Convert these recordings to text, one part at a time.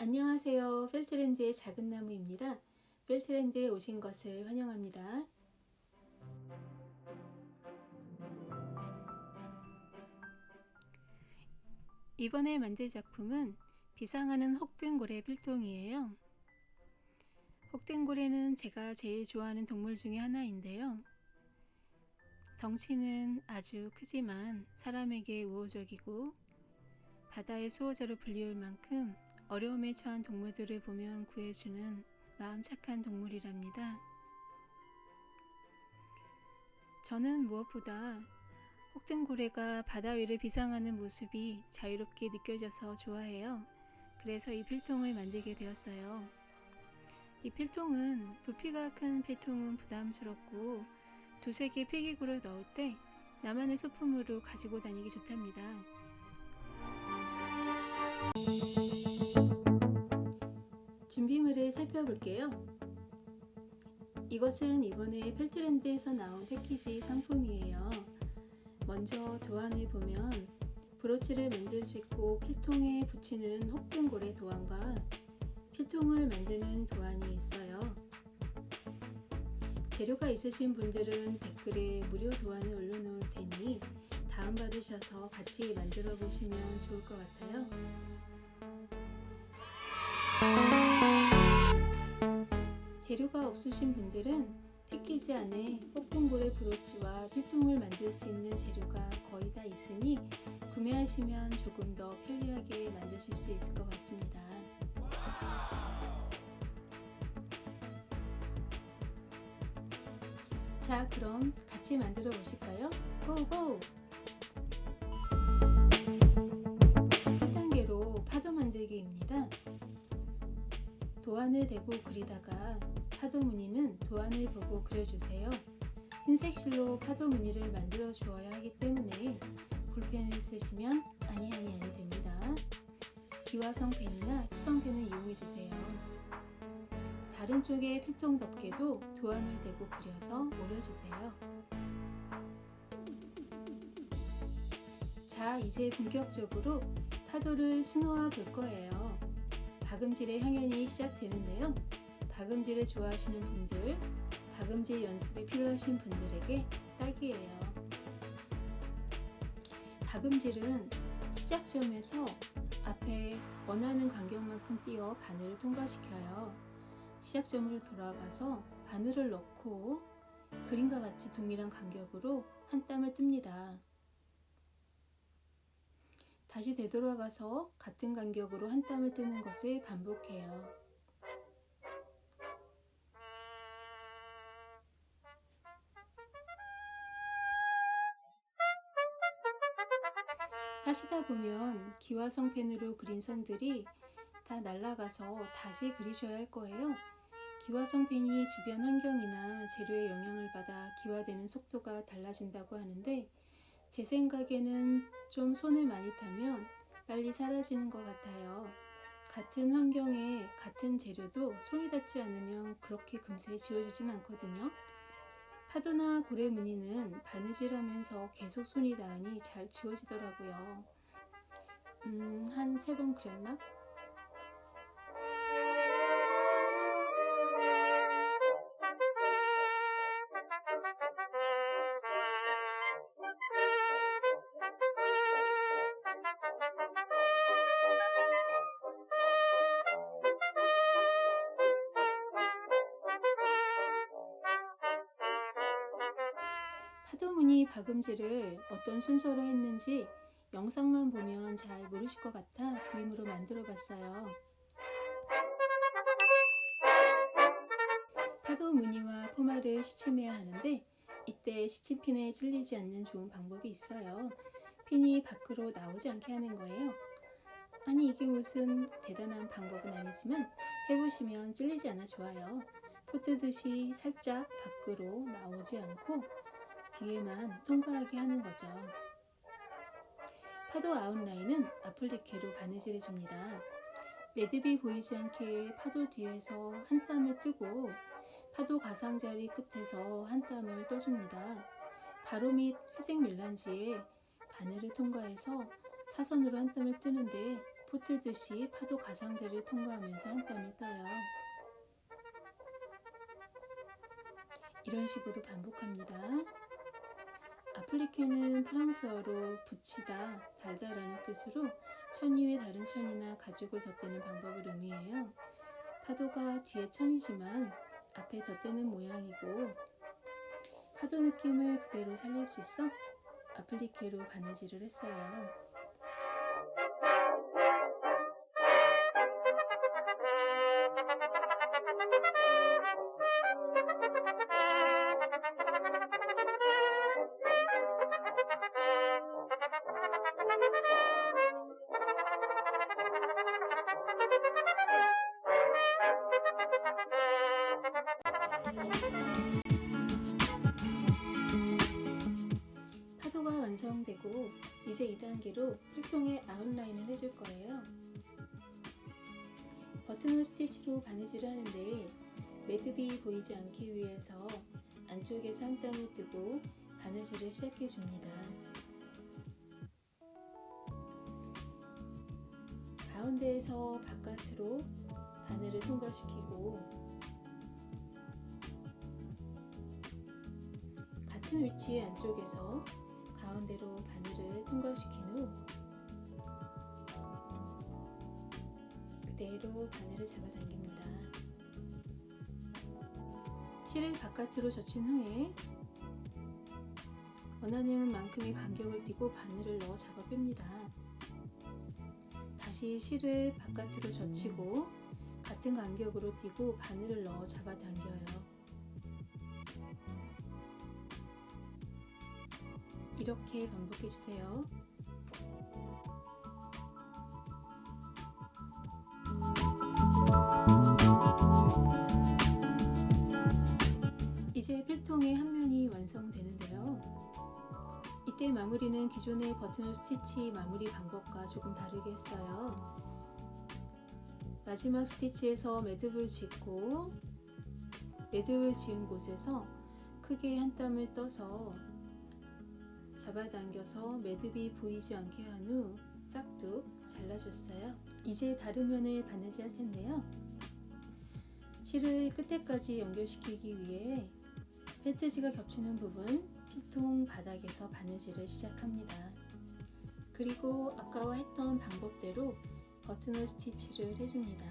안녕하세요. 필트랜드의 작은 나무입니다. 필트랜드에 오신 것을 환영합니다. 이번에 만들 작품은 비상하는 혹등고래 필통이에요. 혹등고래는 제가 제일 좋아하는 동물 중에 하나인데요. 덩치는 아주 크지만 사람에게 우호적이고 바다의 수호자로 불리울 만큼 어려움에 처한 동물들을 보면 구해주는 마음 착한 동물이랍니다. 저는 무엇보다 혹등고래가 바다 위를 비상하는 모습이 자유롭게 느껴져서 좋아해요. 그래서 이 필통을 만들게 되었어요. 이 필통은 부피가 큰 필통은 부담스럽고 두세 개 필기구를 넣을 때 나만의 소품으로 가지고 다니기 좋답니다. 준비물을 살펴볼게요. 이것은 이번에 필트랜드에서 나온 패키지 상품이에요. 먼저 도안을 보면 브로치를 만들 수 있고 필통에 붙이는 혹등고래 도안과 필통을 만드는 도안이 있어요. 재료가 있으신 분들은 댓글에 무료 도안을 올려놓을 테니 다운받으셔서 같이 만들어 보시면 좋을 것 같아요. 재료가 없으신 분들은 패키지 안에 혹등고래 브로치와 필통을 만들 수 있는 재료가 거의 다 있으니 구매하시면 조금 더 편리하게 만드실 수 있을 것 같습니다. 자, 그럼 같이 만들어 보실까요? 고고! 1단계로 파도 만들기입니다. 도안을 대고 그리다가 파도 무늬는 도안을 보고 그려주세요. 흰색 실로 파도 무늬를 만들어 주어야 하기 때문에 볼펜을 쓰시면 아니 됩니다. 기와성 펜이나 수성펜을 이용해 주세요. 다른 쪽에 필통 덮개도 도안을 대고 그려서 오려주세요. 자, 이제 본격적으로 파도를 수놓아 볼 거예요. 박음질의 향연이 시작되는데요. 박음질을 좋아하시는 분들, 박음질 연습이 필요하신 분들에게 딱이에요. 박음질은 시작점에서 앞에 원하는 간격만큼 띄어 바늘을 통과시켜요. 시작점으로 돌아가서 바늘을 넣고 그림과 같이 동일한 간격으로 한 땀을 뜹니다. 다시 되돌아가서 같은 간격으로 한 땀을 뜨는 것을 반복해요. 하시다 보면 기와성 펜으로 그린 선들이 다 날아가서 다시 그리셔야 할 거예요. 기와성 펜이 주변 환경이나 재료의 영향을 받아 기화되는 속도가 달라진다고 하는데 제 생각에는 좀 손을 많이 타면 빨리 사라지는 것 같아요. 같은 환경에 같은 재료도 손이 닿지 않으면 그렇게 금세 지워지진 않거든요. 파도나 고래 무늬는 바느질하면서 계속 손이 닿으니 잘 지워지더라고요. 한 3번 그렸나? 파도 무늬 박음질을 어떤 순서로 했는지 영상만 보면 잘 모르실 것 같아 그림으로 만들어 봤어요. 파도 무늬와 포마를 시침해야 하는데 이때 시침핀에 찔리지 않는 좋은 방법이 있어요. 핀이 밖으로 나오지 않게 하는 거예요. 아니, 이게 무슨 대단한 방법은 아니지만 해보시면 찔리지 않아 좋아요. 포 뜨듯이 살짝 밖으로 나오지 않고 뒤에만 통과하게 하는 거죠. 파도 아웃라인은 아플리케로 바느질 해줍니다. 매듭이 보이지 않게 파도 뒤에서 한 땀을 뜨고 파도 가상자리 끝에서 한 땀을 떠줍니다. 바로 밑 회색 밀란지에 바늘을 통과해서 사선으로 한 땀을 뜨는데 보트 듯이 파도 가상자를 통과하면서 한 땀을 떠요. 이런 식으로 반복합니다. 아플리케는 프랑스어로 붙이다, 달다라는 뜻으로 천 위에 다른 천이나 가죽을 덧대는 방법을 의미해요. 파도가 뒤에 천이지만 앞에 덧대는 모양이고, 파도 느낌을 그대로 살릴 수 있어 아플리케로 바느질을 했어요. 파도가 완성되고 이제 2단계로 필통에 아웃라인을 해줄 거예요. 버튼홀 스티치로 바느질을 하는데 매듭이 보이지 않기 위해서 안쪽에서 한 땀을 뜨고 바느질을 시작해 줍니다. 가운데에서 바깥으로 바늘을 통과시키고 같은 위치의 안쪽에서 가운데로 바늘을 통과시킨 후 그대로 바늘을 잡아당깁니다. 실을 바깥으로 젖힌 후에 원하는 만큼의 간격을 띄고 바늘을 넣어 잡아 뺍니다. 다시 실을 바깥으로 젖히고 같은 간격으로 띄고 바늘을 넣어 잡아당겨요. 이렇게 반복해주세요. 이제 필통의 한 면이 완성되는데요. 이때 마무리는 기존의 버튼홀 스티치 마무리 방법과 조금 다르게 했어요. 마지막 스티치에서 매듭을 짓고 매듭을 지은 곳에서 크게 한 땀을 떠서 잡아당겨서 매듭이 보이지 않게 한 후 싹둑 잘라줬어요. 이제 다른 면을 바느질 할 텐데요. 실을 끝에까지 연결시키기 위해 펠트지가 겹치는 부분 필통 바닥에서 바느질을 시작합니다. 그리고 아까와 했던 방법대로 버튼홀 스티치를 해줍니다.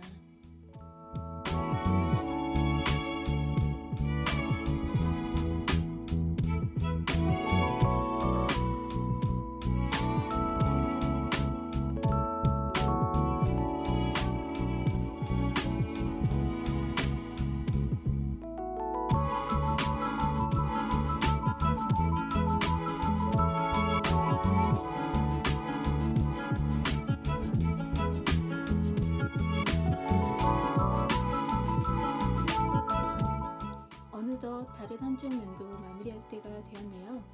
어느덧 다른 한쪽 면도 마무리할 때가 되었네요.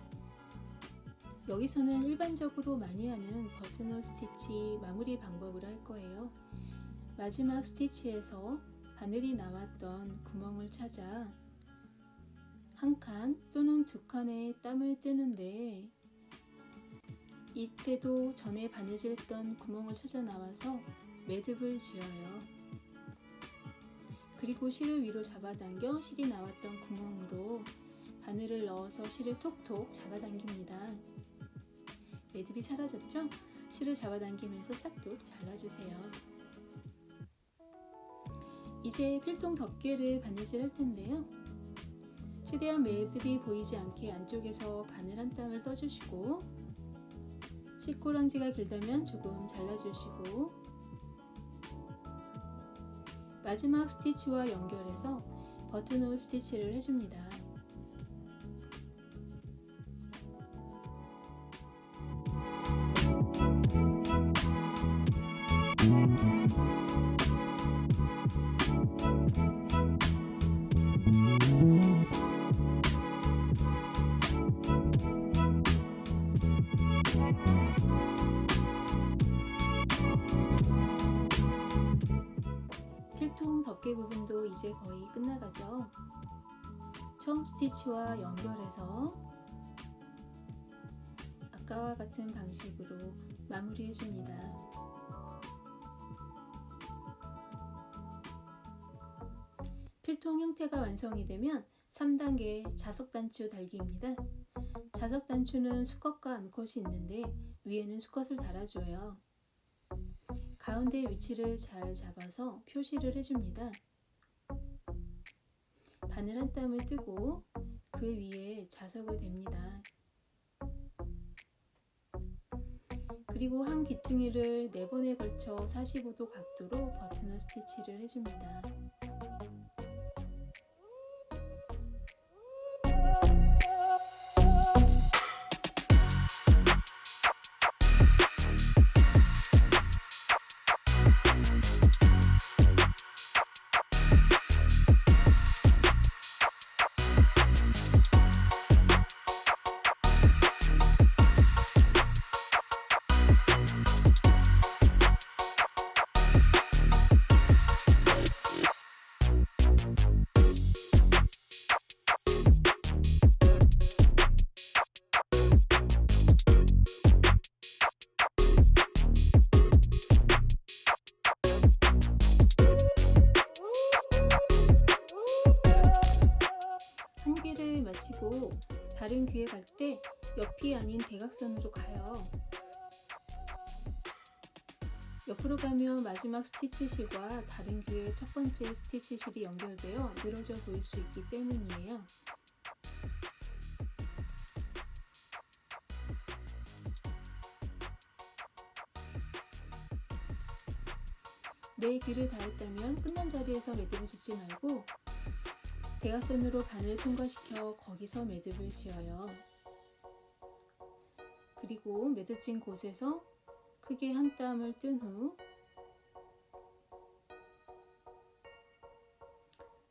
여기서는 일반적으로 많이 하는 버튼홀 스티치 마무리 방법을 할 거예요. 마지막 스티치에서 바늘이 나왔던 구멍을 찾아 한 칸 또는 두 칸의 땀을 뜨는데 이때도 전에 바느질했던 구멍을 찾아 나와서 매듭을 지어요. 그리고 실을 위로 잡아당겨 실이 나왔던 구멍으로 바늘을 넣어서 실을 톡톡 잡아당깁니다. 매듭이 사라졌죠? 실을 잡아당기면서 싹둑 잘라주세요. 이제 필통 덮개를 바느질 할 텐데요. 최대한 매듭이 보이지 않게 안쪽에서 바늘 한 땀을 떠주시고 실꼬랑지가 길다면 조금 잘라주시고 마지막 스티치와 연결해서 버튼홀 스티치를 해줍니다. 필통 덮개 부분도 이제 거의 끝나가죠. 처음 스티치와 연결해서 아까와 같은 방식으로 마무리해 줍니다. 필통 형태가 완성이 되면 3단계 자석 단추 달기입니다. 자석 단추는 수컷과 암컷이 있는데 위에는 수컷을 달아줘요. 가운데 위치를 잘 잡아서 표시를 해줍니다. 바늘 한 땀을 뜨고 그 위에 자석을 댑니다. 그리고 한 귀퉁이를 4번에 걸쳐 45도 각도로 버튼홀 스티치를 해줍니다. 한 귀를 마치고 다른 귀에 갈 때 옆이 아닌 대각선으로 가요. 옆으로 가면 마지막 스티치실과 다른 귀의 첫 번째 스티치실이 연결되어 늘어져 보일 수 있기 때문이에요. 네 귀를 다 했다면 끝난 자리에서 매듭을 짓지 말고 대각선으로 바늘을 통과시켜 거기서 매듭을 지어요. 그리고 매듭 진 곳에서 크게 한 땀을 뜬 후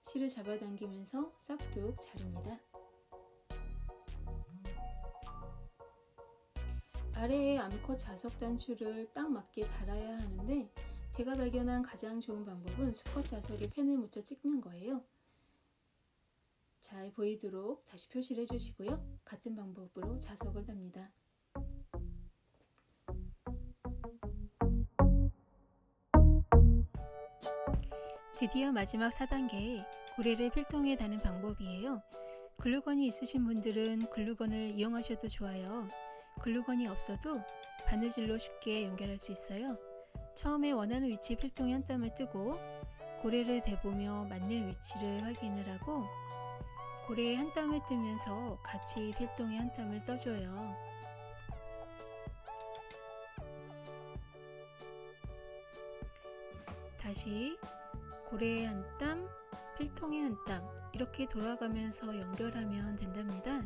실을 잡아당기면서 싹둑 자릅니다. 아래에 암컷 자석 단추를 딱 맞게 달아야 하는데 제가 발견한 가장 좋은 방법은 수컷 자석에 펜을 묻혀 찍는 거예요. 잘 보이도록 다시 표시를 해주시고요. 같은 방법으로 자석을 답니다. 드디어 마지막 4단계 고래를 필통에 다는 방법이에요. 글루건이 있으신 분들은 글루건을 이용하셔도 좋아요. 글루건이 없어도 바느질로 쉽게 연결할 수 있어요. 처음에 원하는 위치 필통에 한 땀을 뜨고 고래를 대보며 맞는 위치를 확인을 하고 고래에 한 땀을 뜨면서 같이 필통에 한 땀을 떠줘요. 다시 고래에 한 땀, 필통에 한 땀 이렇게 돌아가면서 연결하면 된답니다.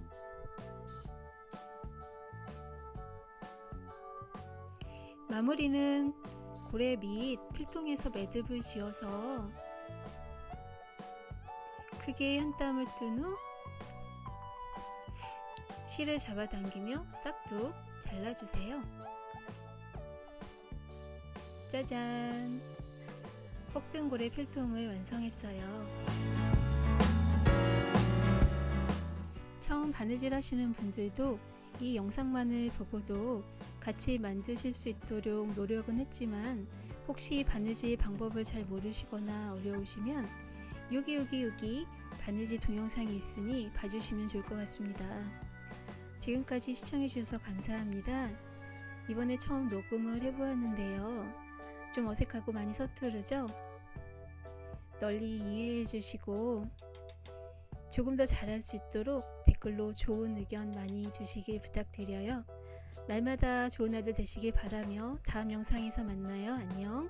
마무리는 고래 및 필통에서 매듭을 지어서 크게 한 땀을 뜬 후 실을 잡아당기며 싹둑 잘라주세요. 짜잔! 꺾은 고래 필통을 완성했어요. 처음 바느질 하시는 분들도 이 영상만을 보고도 같이 만드실 수 있도록 노력은 했지만 혹시 바느질 방법을 잘 모르시거나 어려우시면 여기 바느질 동영상이 있으니 봐주시면 좋을 것 같습니다. 지금까지 시청해주셔서 감사합니다. 이번에 처음 녹음을 해보았는데요. 좀 어색하고 많이 서투르죠? 널리 이해해주시고 조금 더 잘할 수 있도록 댓글로 좋은 의견 많이 주시길 부탁드려요. 날마다 좋은 하루 되시길 바라며 다음 영상에서 만나요. 안녕.